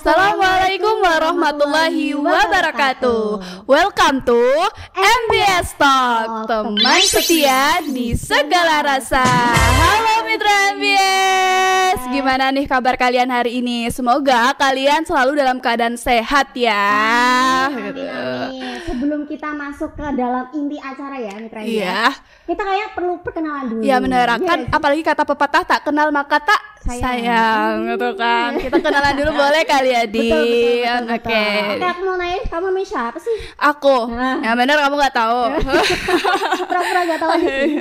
Assalamualaikum warahmatullahi wabarakatuh. Welcome to MBS Talk, teman setia di segala rasa. Halo mitra MBS, gimana nih kabar kalian hari ini? Semoga kalian selalu dalam keadaan sehat ya. Amin. Sebelum kita masuk ke dalam inti acara ya mitra MBS, Iya. kita kayak perlu perkenalan dulu. Ya benar kan, apalagi kata pepatah tak kenal maka tak sayang gitu kan. Kita kenalan dulu boleh kali ya, Din. Betul. Oke, Aku mau nanya, kamu namanya siapa sih? aku. Ya benar, kamu nggak tahu. Pura-pura gak tahu di sini.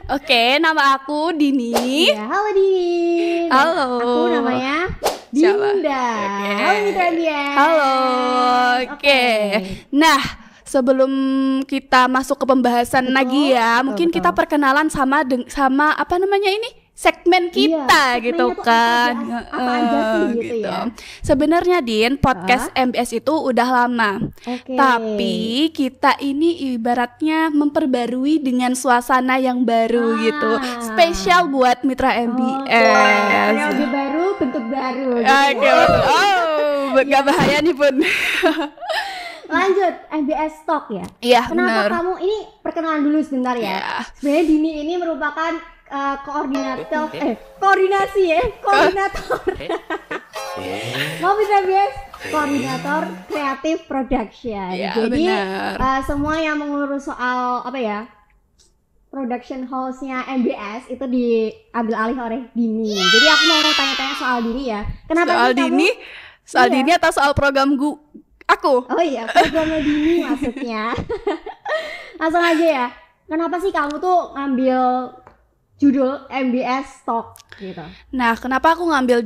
Oke, nama aku Dini. Ya, halo Din. Halo. Aku namanya Siapa? Dinda. Oke. Halo mitra MBS. Halo. Oke. Nah, sebelum kita masuk ke pembahasan lagi ya, mungkin kita perkenalan sama apa namanya ini? Segmen kita gitu segmennya tuh kan. apa aja sih gitu ya. Sebenarnya Din, podcast MBS itu udah lama. Oke. Tapi kita ini ibaratnya memperbarui dengan suasana yang baru gitu. Spesial buat mitra MBS. Periode baru, bentuk baru. Oke, gak bahaya nih pun. Lanjut, MBS Talk ya. Iya, Kenapa benar. kamu ini perkenalan dulu sebentar ya. Iya. Sebenarnya Dini ini merupakan koordinator koordinator kreatif production. Iya, Jadi benar. semua yang mengurus soal apa ya, production house-nya MBS itu diambil alih oleh Dini. Jadi aku mau tanya-tanya soal Dini ya. Kenapa Soal sih kamu? Dini? Soal Iya. Dini atau soal program aku? Oh iya, programnya Dini maksudnya. Langsung aja ya. Kenapa sih kamu tuh ngambil judul MBS Talk gitu? Nah, kenapa aku ngambil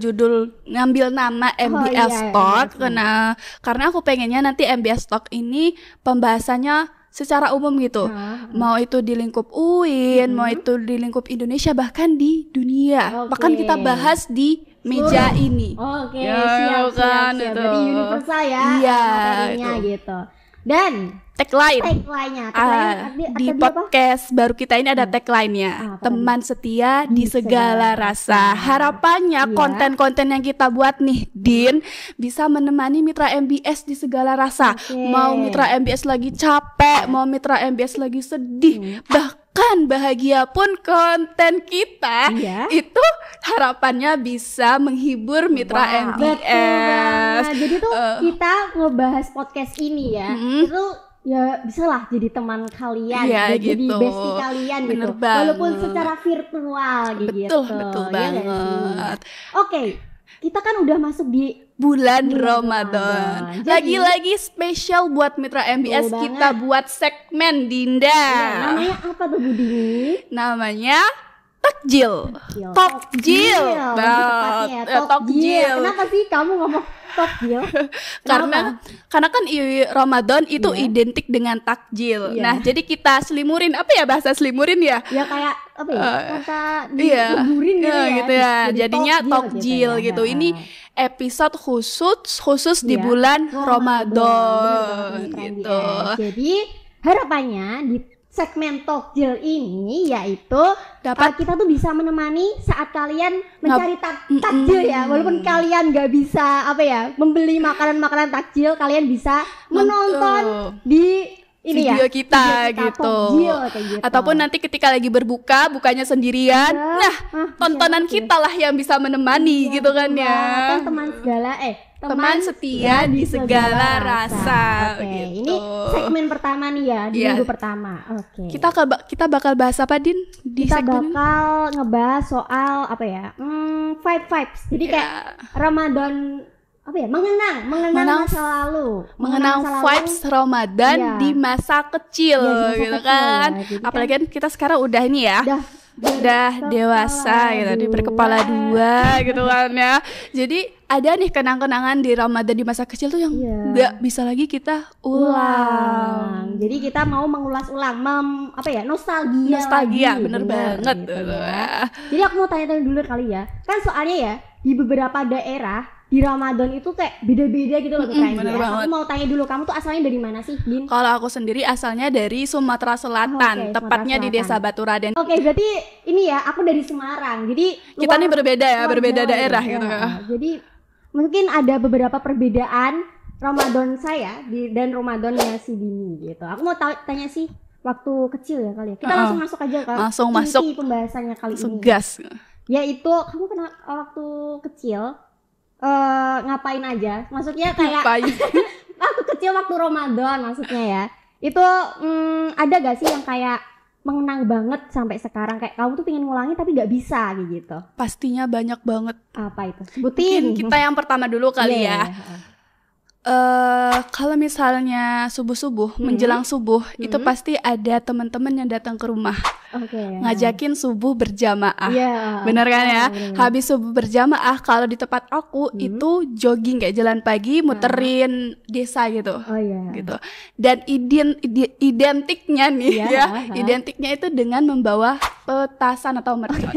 nama MBS iya, Talk? MBS. Karena aku pengennya nanti MBS Talk ini pembahasannya secara umum gitu. Mau itu di lingkup UIN, mau itu di lingkup Indonesia, bahkan di dunia. Oke. Bahkan kita bahas di meja ini. Oke, Ya, siap. kan, Jadi itu. universal ya Iya, materinya itu. gitu. Dan Tagline. tagline-nya Di podcast baru kita ini ada tagline-nya, Apa teman setia di segala rasa. Harapannya Iya. konten-konten yang kita buat nih, Din, bisa menemani mitra MBS di segala rasa. Oke. Mau mitra MBS lagi capek, mau mitra MBS lagi sedih, bahkan bahagia pun konten kita Iya. itu harapannya bisa menghibur mitra Betul MBS. banget. Jadi tuh kita ngebahas podcast ini ya, itu ya bisa lah jadi teman kalian, Iya, jadi gitu. bestie kalian Bener gitu. banget. Walaupun secara virtual gitu. Betul Ya nggak sih? banget. Oke, kita kan udah masuk di Bulan Ramadan. Ramadan. Jadi- Lagi-lagi spesial buat mitra MBS, Betul kita banget. buat segmen Dinda. namanya apa tuh Bu Dini? Namanya Takjil. Takjil. Lebih tepatnya ya, Takjil. Kenapa sih kamu ngomong takjil? Karena kan Ramadan itu identik dengan takjil. Iya. Nah, jadi kita selimurin, apa ya bahasa selimurin ya? Ya kayak apa ya? Kata Iya. dileburin gitu ya. Jadi Jadinya takjil takjil gitu. ya. Ini episode khusus di Iya. bulan Bener Ramadan banget, gitu. Jadi harapannya di segmen takjil ini yaitu Dapat kita tuh bisa menemani saat kalian mencari takjil ya. Walaupun kalian gak bisa apa ya membeli makanan-makanan takjil, kalian bisa menonton di ini video ya, kita video gitu. takjil kayak gitu. Ataupun nanti ketika lagi bukanya sendirian, Ya. nah tontonan kita lah yang bisa menemani gitu kan ya. Kan teman Teman setia di segala rasa, Oke, gitu. ini segmen pertama nih ya, di Iya. minggu pertama. Oke. Kita bakal bahas apa, Din? Di Kita segmen ini? bakal ngebahas soal apa ya? Vibes. Jadi kayak Ramadan apa ya? Mengenang masa lalu. Mengenang masa lalu. vibes Ramadan Iya. di masa kecil Iya, di masa gitu kecil kan. ya. Jadi Apalagi kan kita sekarang udah ini ya. Udah Dewasa gitu, di berkepala dua gitu kan ya. Jadi ada nih kenang-kenangan di Ramadan di masa kecil tuh yang Iya. nggak bisa lagi kita ulang. Jadi kita mau mengulas-ulang, apa ya? Nostalgia lagi, bener banget gitu ya. Jadi aku mau tanya-tanya dulu kali ya. Kan soalnya ya di beberapa daerah di Ramadan itu kayak beda-beda gitu loh kayaknya. bener banget. Aku mau tanya dulu, kamu tuh asalnya dari mana sih, Din? Kalau aku sendiri asalnya dari Sumatera Selatan, Oke, tepatnya Sumatera di Desa Selatan. Baturaden. Oke, berarti ini ya, aku dari Semarang. Jadi Kita nih berbeda ya, luar berbeda Jawa daerah ya. gitu ya. Jadi mungkin ada beberapa perbedaan Ramadan saya dan Ramadannya si Dini gitu. Aku mau tanya sih waktu kecil ya kali ya. Kita langsung masuk aja ke inti pembahasannya kali ini. Gas. Yaitu kamu pernah waktu kecil ngapain aja? Maksudnya kayak waktu kecil waktu Ramadan maksudnya ya. Itu ada gak sih yang kayak mengenang banget sampai sekarang kayak kamu tuh pengen ngulangi tapi nggak bisa gitu? Pastinya banyak banget. Apa itu? Sebutin. Mungkin kita yang pertama dulu kali ya. Kalau misalnya subuh-subuh menjelang subuh itu pasti ada teman-teman yang datang ke rumah. Ngajakin subuh berjamaah. Bener kan ya? Habis subuh berjamaah kalau di tempat aku itu jogging kayak jalan pagi muterin desa gitu. Gitu. Dan identiknya nih identiknya itu dengan membawa petasan atau mercon.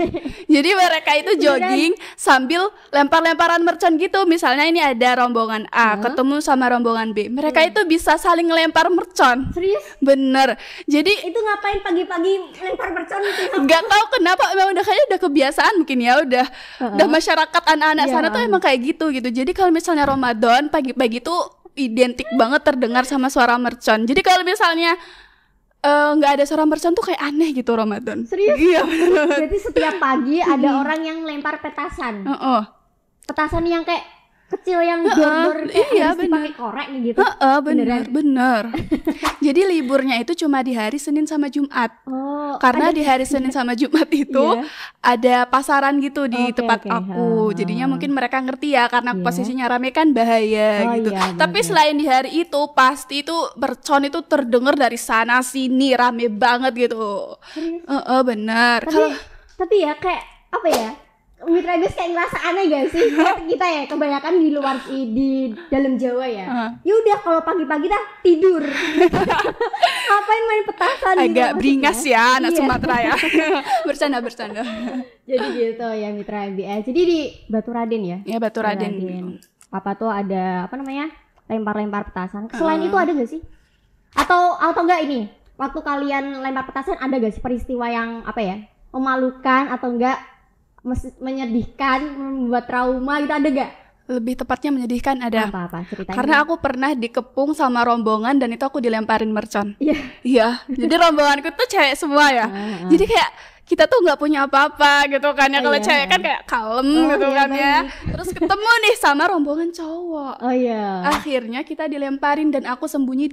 Jadi mereka itu jogging sambil lempar-lemparan mercon gitu. Misalnya ini ada rombongan A ketemu sama rombongan B. Mereka itu bisa saling ngelempar mercon. Serius? Bener. Jadi itu ngapain pagi-pagi lempar mercon itu? Nggak tahu kenapa, emang kayaknya udah kebiasaan mungkin ya, udah masyarakat anak-anak sana tuh emang kayak gitu. Jadi kalau misalnya Ramadan pagi-pagi tuh identik banget terdengar sama suara mercon. Jadi kalau misalnya nggak ada suara mercon tuh kayak aneh gitu Ramadan. Serius? Iya. Berarti setiap pagi ada orang yang lempar petasan. Petasan yang kayak kecil yang dor-dor kayak harus dipakai korek nih gitu. Bener. Jadi liburnya itu cuma di hari Senin sama Jumat. Karena di hari Senin sama Jumat itu ada pasaran gitu di tempat aku. Jadinya mungkin mereka ngerti ya karena posisinya rame kan bahaya gitu. Tapi selain di hari itu pasti itu mercon itu terdengar dari sana sini, rame banget gitu. Bener. Tapi ya kayak apa ya? Mitra guys kayak ngerasa aneh gak sih? Kita ya kebanyakan di luar di dalam Jawa ya. Ya udah kalau pagi-pagi dah tidur. Ngapain main petasan? Agak beringas ya anak Sumatera ya. Bercanda. Jadi gitu ya Mitra MBS. Jadi di Batu Raden ya? Ya Batu Raden. Apa tuh ada apa namanya? Lempar-lempar petasan. Selain itu ada gak sih? Atau enggak ini? Waktu kalian lempar petasan ada gak sih peristiwa yang apa ya? Memalukan atau enggak? Menyedihkan, membuat trauma gitu ada gak? Lebih tepatnya menyedihkan ada. Apa ceritanya? Karena aku pernah dikepung sama rombongan dan itu aku dilemparin mercon. Iya. Jadi rombonganku tuh cewek semua ya. Jadi kayak kita tuh nggak punya apa-apa gitu kan ya. Kalau cewek kan kayak kalem gitu kan ya. Terus ketemu nih sama rombongan cowok. Akhirnya kita dilemparin dan aku sembunyi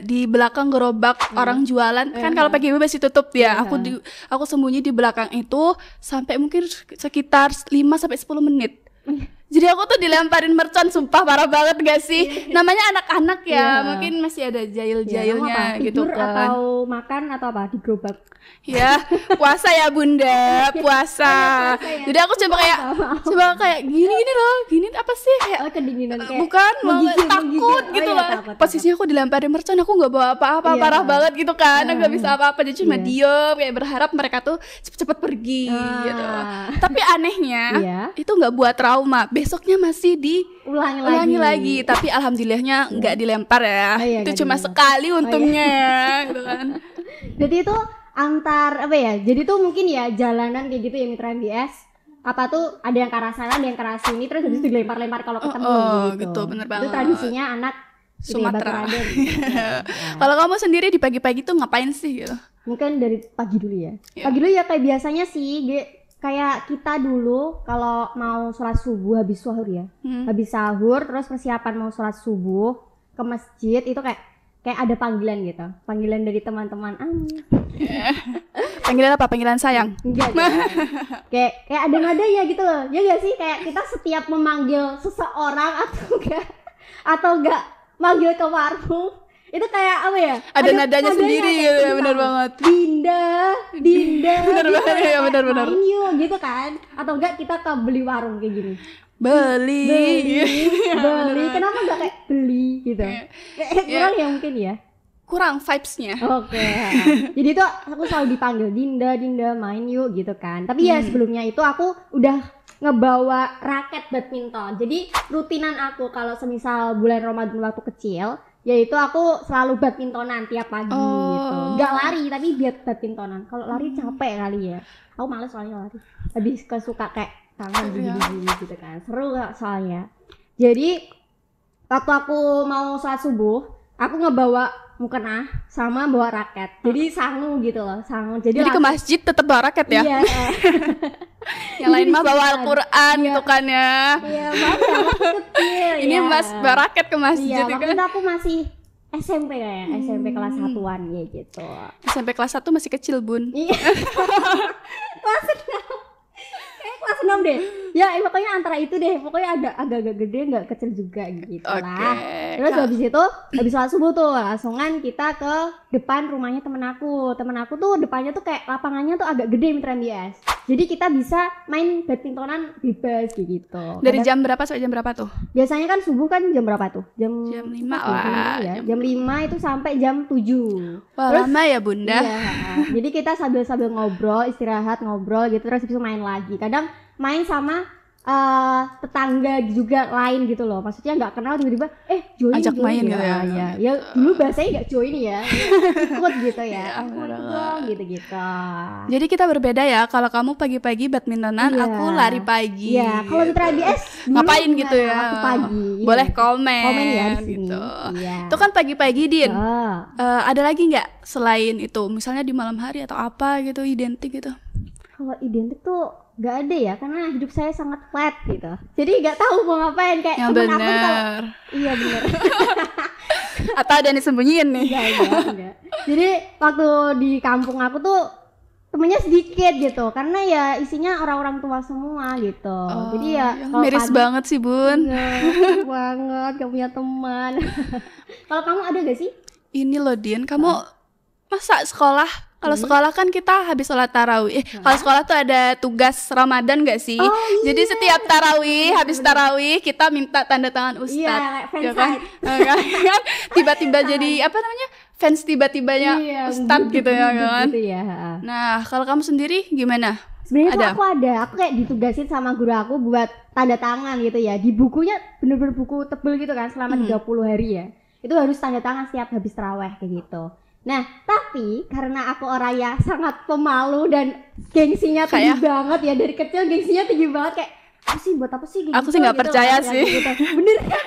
di belakang gerobak orang jualan. Kan kalau pagi masih tutup ya. Aku sembunyi di belakang itu sampai mungkin sekitar 5 sampai 10 menit. Jadi aku tuh dilemparin mercon, sumpah parah banget gak sih? Namanya anak-anak ya, mungkin masih ada jahil-jahilnya gitu kan. Atau makan atau apa di gerobak? Ya, puasa ya Bunda, puasa. Jadi aku coba kayak gini loh, gini apa sih kayak kedinginan kayak bukan takut gitu loh. Posisinya aku dilemparin mercon, aku nggak bawa apa-apa, parah banget gitu kan, nggak bisa apa-apa, jadi cuma diem kayak berharap mereka tuh cepet-cepet pergi gitu. Tapi anehnya itu nggak buat trauma, besoknya masih diulangi lagi. Tapi alhamdulillahnya nggak dilempar ya, itu cuma sekali untungnya ya, gitu kan. Jadi itu antar apa ya? Jadi tuh mungkin ya jalanan kayak gitu ya Mitra MBS. Apa tuh ada yang ke arah sana, ada yang ke arah sini, terus habis itu dilempar-lempar kalau ketemu gitu. Bener banget. Itu tradisinya anak Sumatera. Kalau kamu sendiri di pagi-pagi tuh ngapain sih gitu? Mungkin dari pagi dulu ya. Pagi dulu ya kayak biasanya sih, kayak kita dulu kalau mau sholat subuh habis sahur ya. Habis sahur terus persiapan mau sholat subuh ke masjid itu kayak ada panggilan gitu. Panggilan dari teman-teman. Panggilan apa? Panggilan sayang? Enggak. kayak ada nadanya gitu loh. Ya gak sih kayak kita setiap memanggil seseorang atau enggak manggil ke warung itu kayak apa ya? Ada nadanya sendiri gitu ya, benar banget. Dinda. Benar banget ya, benar. Gitu kan? Atau enggak kita ke beli warung kayak gini. Beli. Kenapa enggak kayak beli gitu? Kurang ya mungkin ya. Kurang vibes-nya. Oke. Jadi itu aku selalu dipanggil Dinda main yuk gitu kan. Tapi ya sebelumnya itu aku udah ngebawa raket badminton. Jadi rutinan aku kalau semisal bulan Ramadan waktu kecil, yaitu aku selalu badmintonan tiap pagi gitu. Enggak lari tapi biar badmintonan. Kalau lari capek kali ya. Aku males soalnya lari. Lebih suka kayak tangan gini gitu kan. Seru gak soalnya. Jadi waktu aku mau sholat subuh, aku ngebawa mukena sama bawa raket. Jadi sangu gitu loh, sangu. Jadi ke masjid tetap bawa raket ya? Iya. Yang lain mah bawa Al-Qur'an gitu kan ya. Iya, makanya kecil. Ini Mas bawa raket ke masjid. Iya, waktu itu aku masih SMP kayaknya, SMP kelas 1-an ya gitu. SMP kelas 1 masih kecil, Bun. Iya. Kelas 6. Kayak kelas 6 deh. Ya, pokoknya antara itu deh. Pokoknya ada agak-agak gede, nggak kecil juga gitu lah. Terus habis itu, habis sholat subuh tuh, langsungan kita ke depan rumahnya temen aku. Temen aku tuh depannya tuh kayak lapangannya tuh agak gede Mitra MBS. Jadi kita bisa main badmintonan bebas gitu. Dari jam berapa sampai jam berapa tuh? Biasanya kan subuh kan jam berapa tuh? Jam 5 lah. Ya. Jam 5 itu sampai jam 7. Wah, terus, lama ya Bunda? Iya. Jadi kita sambil ngobrol, istirahat, ngobrol gitu, terus bisa main lagi. Kadang main sama tetangga juga lain gitu loh, maksudnya nggak kenal tiba-tiba join ajak main gitu ya. Ya dulu bahasanya nggak join ya, ikut gitu ya, gitu. Jadi kita berbeda ya, kalau kamu pagi-pagi badmintonan, aku lari pagi. Iya, kalau Mitra BS ngapain gitu ya? Aku pagi. Boleh komen ya di sini. Gitu. Iya. Itu kan pagi-pagi Din. Ada lagi nggak selain itu, misalnya di malam hari atau apa gitu identik gitu? Kalau identik tuh gak ada ya, karena hidup saya sangat flat gitu. Jadi gak tahu mau ngapain, kayak yang temen aku kalau iya bener. Atau ada yang disembunyiin nih? Enggak. Jadi waktu di kampung aku tuh temennya sedikit gitu, karena ya isinya orang-orang tua semua gitu. Jadi ya miris banget sih Bun. Iya, banget gak punya teman. Kalau kamu ada gak sih? Ini loh Din, kamu masa sekolah? Kalau sekolah kan kita habis sholat tarawih. Kalau sekolah tuh ada tugas Ramadan gak sih? Oh, iya. Jadi setiap tarawih, habis tarawih kita minta tanda tangan ustadz. Iya, kan? Tiba-tiba jadi apa namanya? Fans tiba-tibanya ustadz gitu ya kan? Gitu ya. Nah, kalau kamu sendiri gimana? Sebenarnya aku kayak ditugasin sama guru aku buat tanda tangan gitu ya. Di bukunya bener-bener buku tebel gitu kan, selama 30 hari ya. Itu harus tanda tangan setiap habis tarawih kayak gitu. Nah, tapi karena aku orang yang sangat pemalu dan gengsinya tinggi banget ya, dari kecil gengsinya tinggi banget, kayak buat apa sih gitu, aku sih nggak percaya sih gitu. Bener kan?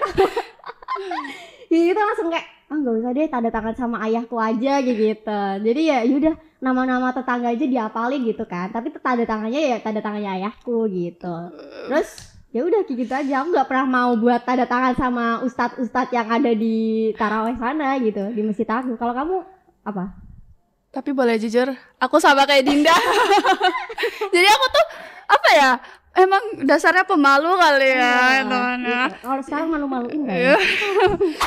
Jadi itu langsung kayak nggak usah deh, tanda tangan sama ayahku aja gitu. Jadi ya udah, nama-nama tetangga aja diapalin gitu kan, tapi tanda tangannya ayahku gitu. Terus ya udah gitu aja, aku nggak pernah mau buat tanda tangan sama ustadz yang ada di tarawih sana gitu, di masjid aku. Kalau kamu apa? Tapi boleh jujur, aku sama kayak Dinda. Jadi aku tuh apa ya? Emang dasarnya pemalu kali ya, teman-teman. Kalau sekarang malu-maluin kan?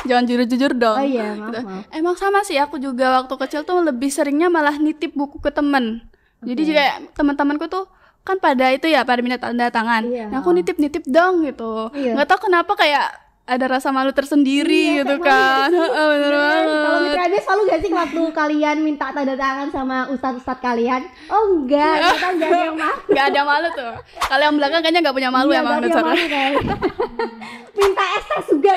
Jangan jujur-jujur dong. Oh iya, maaf. Emang sama sih, aku juga waktu kecil tuh lebih seringnya malah nitip buku ke temen. Jadi juga teman-temanku tuh kan pada itu ya, pada minta tanda tangan. Nah, aku nitip dong gitu. Nggak tahu kenapa kayak ada rasa malu tersendiri gitu kan. Bener banget. Kalau Mitra BS selalu gak sih waktu kalian minta tanda tangan sama ustadz kalian? Oh enggak, kita gak ada yang malu. Gak ada malu tuh. Kalau yang belakang kayaknya gak punya malu emang dasarnya. Minta estes juga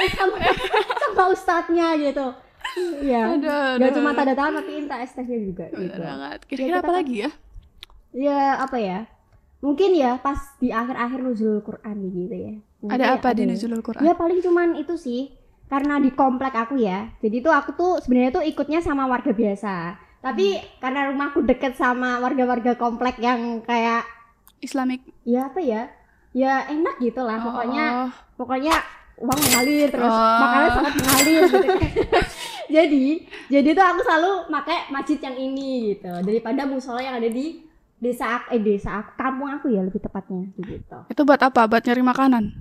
sama ustadznya gitu. Iya. Gak cuma tanda tangan tapi minta estesnya juga gitu. Kira-kira apa lagi ya? Ya apa ya? Mungkin ya pas di akhir-akhir nuzulul Quran gitu ya. Ada apa di nuzulul Quran? Ya paling cuman itu sih, karena di komplek aku ya. Jadi tuh aku tuh sebenarnya tuh ikutnya sama warga biasa. Tapi karena rumahku deket sama warga-warga komplek yang kayak Islamik. Ya apa ya? Ya enak gitu lah pokoknya uang mengalir terus makanan sangat mengalir gitu. jadi tuh aku selalu pakai masjid yang ini gitu daripada musola yang ada di desa kampung aku ya, lebih tepatnya gitu. Itu buat apa? Buat nyari makanan.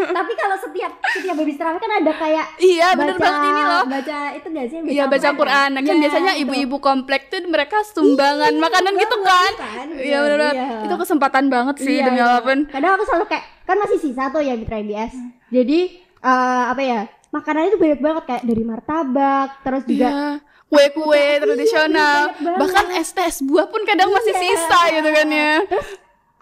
Tapi kalau setiap habis tarawih kan ada kayak bener banget ini loh. Baca itu enggak sih? Baca Quran. Nah, kan biasanya ibu-ibu komplek tuh mereka sumbangan makanan gitu kan. Iya bener banget. Itu kesempatan banget sih demi apapun. Kadang aku selalu kayak kan masih sisa tuh ya Mitra MBS. Jadi apa ya? Makanannya itu banyak banget kayak dari martabak, terus juga kue-kue tradisional, bahkan es buah pun kadang masih sisa gitu kan ya. Terus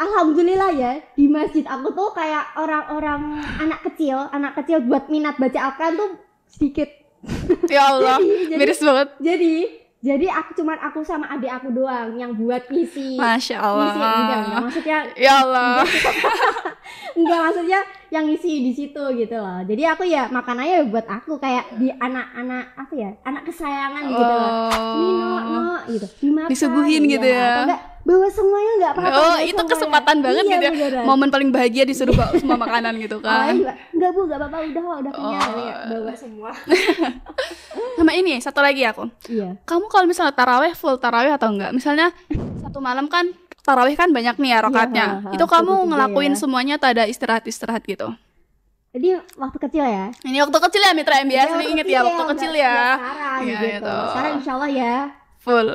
alhamdulillah ya, di masjid aku tuh kayak orang-orang anak kecil buat minat baca Al-Quran tuh sedikit. Ya Allah, miris banget. Jadi aku sama adik aku doang yang buat ngisi. Masya Allah. Enggak, maksudnya ya Allah. enggak maksudnya yang ngisi di situ gitu loh. Jadi aku ya makanannya buat aku kayak di anak-anak apa ya? Anak kesayangan gitu loh. Ini no gitu. Dimakan, disuguhin gitu ya. Atau enggak bawa semuanya enggak apa-apa. Oh, itu kesempatan banget gitu ya. Beneran. Momen paling bahagia disuruh bawa semua makanan gitu kan. Enggak Bu, enggak apa-apa, udah kenyang ya, bawa semua. Sama ini satu lagi aku. Iya. Kamu kalau misalnya taraweh full taraweh atau enggak? Misalnya satu malam kan taraweh kan banyak nih ya rakaatnya. Itu kamu ngelakuin semuanya tak ada istirahat gitu. Jadi waktu kecil ya. Ini waktu kecil ya Mitra MBS, ini inget ya waktu kecil ya. Sekarang ya, gitu. Itu. Sekarang insyaallah ya full.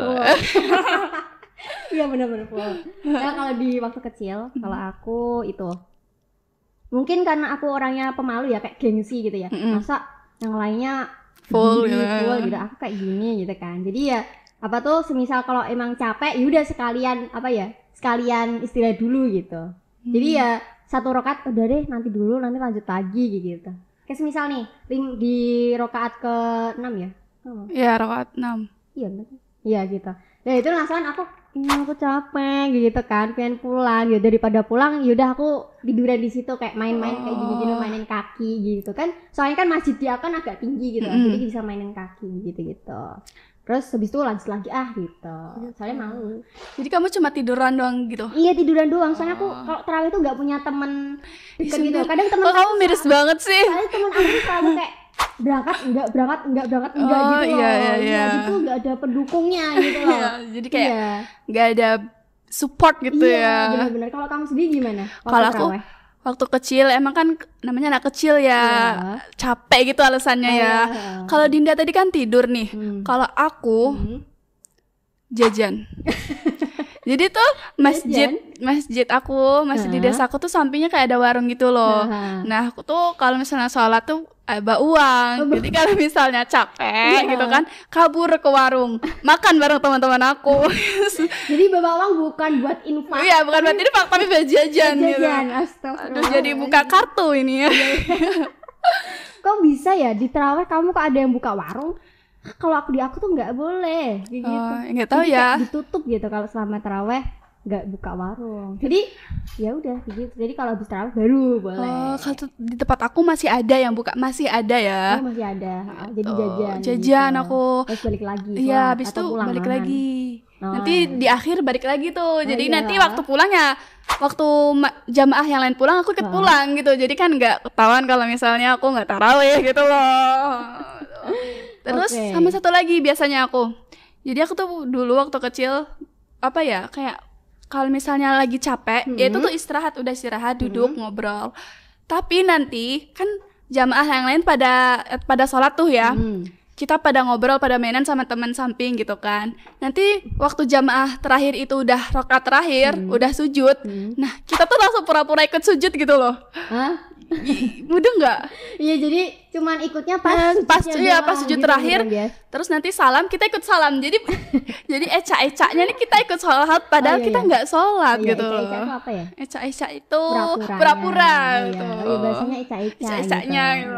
Iya benar-benar full. Nah kalau di waktu kecil, kalau aku itu mungkin karena aku orangnya pemalu ya, kayak gengsi gitu ya. Masa yang lainnya full gitu, aku kayak gini gitu kan. Jadi ya apa tuh semisal kalau emang capek yaudah sekalian istirahat dulu gitu. Jadi ya satu rakaat udah deh, nanti lanjut lagi gitu. Kayak semisal nih di rakaat ke-6 ya. Iya rakaat 6. Iya gitu. Ya itu langsung aku capek gitu kan, pengen pulang ya, daripada pulang yaudah aku tiduran di situ kayak main-main kayak gini-gini, mainin kaki gitu kan, soalnya kan masjid dia kan agak tinggi gitu, jadi bisa mainin kaki gitu. Terus habis itu lanjut lagi gitu, soalnya malu. Jadi kamu cuma tiduran doang gitu? Iya tiduran doang, soalnya aku kalau tarawih tuh nggak punya temen deket gitu. Kadang temen kamu miris banget sih. Soalnya temen aku tuh selalu kayak berangkat enggak gitu loh. Iya gitu, enggak ada pendukungnya gitu loh. Jadi kayak enggak ada support gitu ya. Iya benar-benar. Kalau kamu sendiri gimana? Kalau aku waktu kecil emang kan namanya anak kecil ya, capek gitu alasannya ya. Kalau Dinda tadi kan tidur nih. Kalau aku jajan. Jadi tuh masjid di desaku tuh sampingnya kayak ada warung gitu loh. Nah aku tuh kalau misalnya sholat tuh bawa uang. Jadi kalau misalnya capek gitu kan, kabur ke warung, makan bareng teman-teman aku. Jadi bawa uang bukan buat infak. Iya bukan buat infak tapi buat jajan gitu. Astagfirullah. Aduh jadi buka kartu ini ya. Kok bisa ya di tarawih kamu kok ada yang buka warung? Kalau aku tuh nggak boleh gitu. Nggak tahu ya. Ditutup gitu kalau selama taraweh, nggak buka warung. Jadi ya udah gitu. Jadi kalau habis taraweh baru boleh. Kalau di tempat aku masih ada yang buka, masih ada ya. Masih ada. Jadi jajan gitu. aku. Terus balik lagi. Iya, habis itu balik lagi. Nanti di akhir balik lagi tuh. Jadi nanti waktu pulang ya, waktu jamaah yang lain pulang aku ikut pulang gitu. Jadi kan nggak ketahuan kalau misalnya aku nggak tarawih gitu loh. Terus sama satu lagi biasanya aku. Jadi aku tuh dulu waktu kecil apa ya, kayak kalau misalnya lagi capek, ya itu tuh udah istirahat, duduk ngobrol. Tapi nanti kan jamaah yang lain pada sholat tuh ya. Kita pada ngobrol, pada mainan sama teman samping gitu kan. Nanti waktu jamaah terakhir itu udah rakaat terakhir, udah sujud. Nah, kita tuh langsung pura-pura ikut sujud gitu loh. Mudah nggak? Iya, jadi cuman ikutnya pas sujud terakhir. Terus nanti salam, kita ikut salam. Jadi eca-ecanya nih kita ikut sholat padahal kita nggak sholat gitu. Eca-eca itu apa ya? Eca-eca itu pura-pura gitu. Bahasanya eca-eca. Eca-ecanya gitu.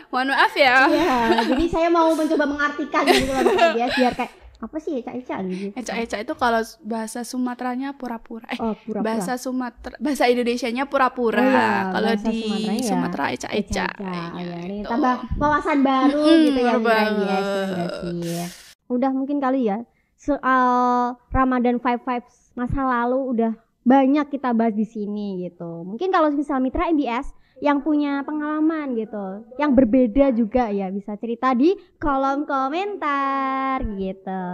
Mohon maaf ya. Iya, jadi saya mau mencoba mengartikan gitu loh biar kayak apa sih eca-eca gitu. Eca-eca itu kalau bahasa Sumateranya pura-pura. Pura-pura. Bahasa Indonesianya pura-pura. Kalau di Sumatera eca-eca. Ini tambah wawasan baru gitu ya guys. Udah mungkin kali ya soal Ramadan vibes masa lalu udah banyak kita bahas di sini gitu. Mungkin kalau misal Mitra MBS yang punya pengalaman gitu, yang berbeda juga ya bisa cerita di kolom komentar gitu.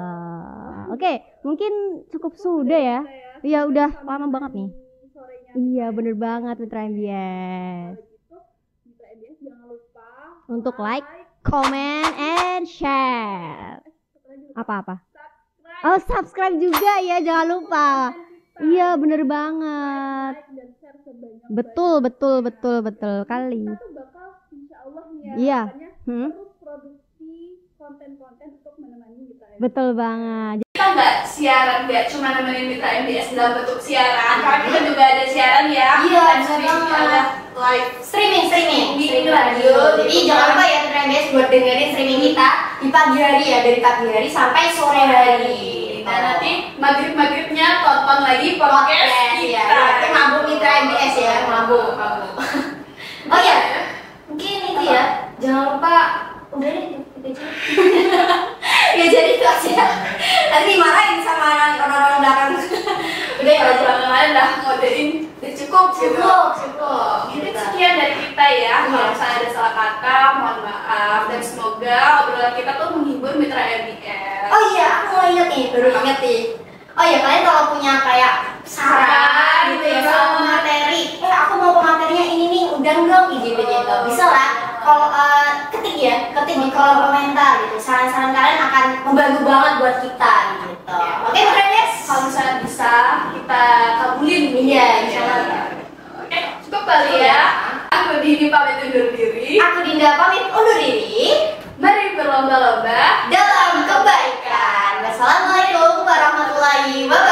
Oke, mungkin cukup sudah ya. Iya udah lama banget nih. Iya bener banget Mitra MBS. Jangan lupa untuk like, comment, and share. Apa-apa? Subscribe juga ya, jangan lupa. Iya bener banget. Betul kali. Kita tuh bakal insyaallah ya. Iya. Produksi konten-konten untuk menemani kita. Betul banget. Kita nggak siaran, nggak cuma nemenin Mitra MBS dalam bentuk siaran, karena kita juga ada siaran ya. Iya. Ada like streaming radio. Jadi jangan lupa ya Mitra MBS buat dengerin streaming kita di pagi hari ya, dari pagi hari sampai sore hari. Dan nanti maghribnya tonton lagi podcast ya. kita. Kita mabuk Mitra MBS ya, mabuk. Oh ya, mungkin itu ya. Jangan lupa udah deh itu aja. Ya jadi itu aja. Nanti dimarahin sama orang-orang belakang. Udah ya, Jangan dah ngodein. Cukup. Mungkin sekian dari kita ya. Kalau misalnya ada salah kata, mohon maaf. Dan semoga obrolan kita tuh menghibur Mitra MBS. oh iya, aku mau inget nih, baru inget nih. Oh iya, kalian kalau punya kayak saran gitu ya, soal materi, aku mau pematerinya ini nih, udang dong, gitu. Bisa lah. Kalau ketik di kolom komentar gitu. Saran-saran kalian akan membantu banget buat kita gitu. Oke, friends. Kalau misalnya bisa, kita kabulin. Iya, insyaallah. Oke, cukup kali ya. Aku Dini pamit undur diri. Aku Dinda pamit undur diri. Mari berlomba-lomba Dalam kebaikan. Wassalamualaikum warahmatullahi wabarakatuh.